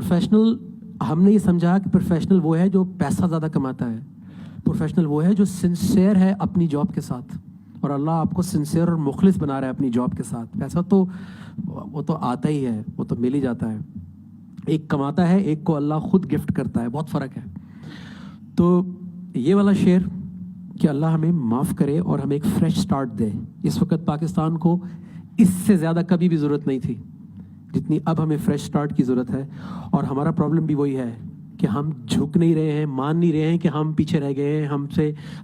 Professional, हमने ये समझा कि प्रोफेशनल वो है जो पैसा ज़्यादा कमाता है, प्रोफेशनल वो है जो सिंसियर है अपनी जॉब के साथ, और अल्लाह आपको सिंसियर और मुखलिस बना रहा है अपनी जॉब के साथ। पैसा तो वो तो आता ही है, वो तो मिल ही जाता है। एक कमाता है, एक को अल्लाह खुद गिफ्ट करता है, बहुत फ़र्क है। तो ये वाला शेर कि अल्लाह हमें माफ़ करे और हमें एक फ्रेश स्टार्ट दे। इस वक्त पाकिस्तान को इससे ज़्यादा कभी भी ज़रूरत नहीं थी जितनी अब हमें फ्रेश स्टार्ट की ज़रूरत है। और हमारा प्रॉब्लम भी वही है कि हम झुक नहीं रहे हैं, मान नहीं रहे हैं कि हम पीछे रह गए हैं।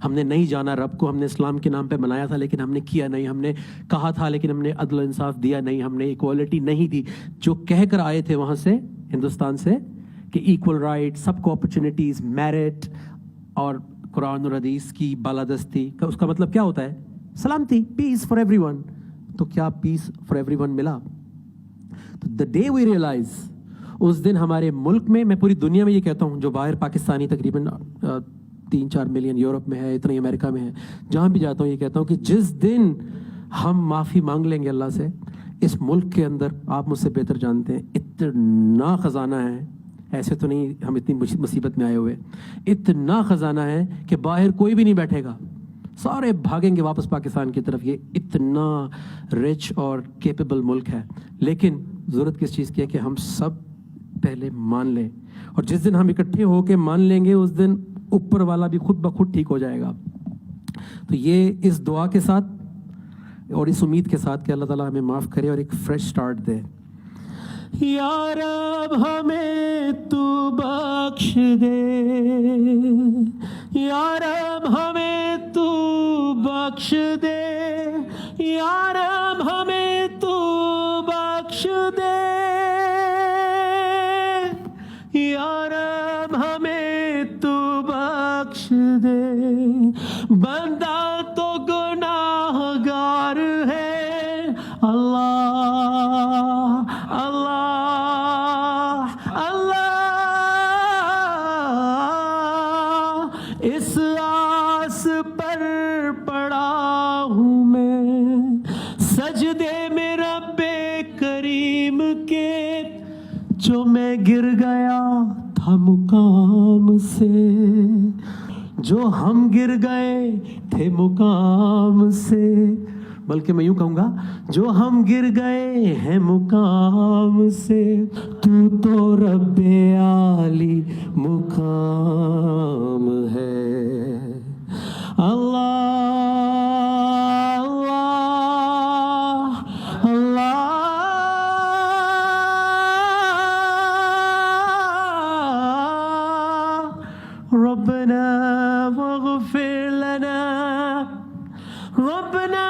हमने नहीं जाना रब को, हमने इस्लाम के नाम पे मनाया था लेकिन हमने किया नहीं, हमने कहा था लेकिन हमने अदल इंसाफ दिया नहीं, हमने इक्वालिटी नहीं दी। जो कह कर आए थे वहाँ से, हिंदुस्तान से, कि इक्वल राइट, सबको अपॉर्चुनिटीज़, मेरिट और कुरान और हदीस की बालादस्ती का उसका मतलब क्या होता है? सलामती, पीस फॉर एवरीवन। तो क्या पीस फॉर एवरीवन मिला? तो द डे वी रियलाइज, उस दिन हमारे मुल्क में, मैं पूरी दुनिया में ये कहता हूँ, जो बाहर पाकिस्तानी तकरीबन 3-4 मिलियन यूरोप में है, इतना ही अमेरिका में है, जहाँ भी जाता हूँ ये कहता हूँ कि जिस दिन हम माफ़ी मांग लेंगे अल्लाह से, इस मुल्क के अंदर, आप मुझसे बेहतर जानते हैं, इतना ख़जाना है, ऐसे तो नहीं हम इतनी मुसीबत में आए हुए, इतना ख़जाना है कि बाहर कोई भी नहीं बैठेगा, सारे भागेंगे वापस पाकिस्तान की तरफ। ये इतना रिच और कैपेबल मुल्क है। लेकिन ज़रूरत किस चीज़ की है कि हम सब पहले मान लें, और जिस दिन हम इकट्ठे होकर मान लेंगे उस दिन ऊपर वाला भी खुद ब खुद ठीक हो जाएगा। तो ये इस दुआ के साथ और इस उम्मीद के साथ कि अल्लाह ताला हमें माफ़ करे और एक फ्रेश स्टार्ट दे। या रब हमें तू बख्श दे, या रब हमें तू बख्श दे, या रब हमें तू बख्श दे, या रब हमें तू बख्श दे। बंदा तो गुनाहगार है, अल्लाह अल्लाह अल्लाह, इस आस पर पड़ा हूँ मैं, सजदे में रब्बे करीम के, जो मैं गिर गया था मुकाम से, जो हम गिर गए थे मुकाम से, बल्कि मैं यूं कहूँगा, जो हम गिर गए हैं मुकाम से, तू तो रब्बे आली मुकाम है। अल्लाह अल्लाह अल्लाह, रब्बना वग़फिर लना, रब्बना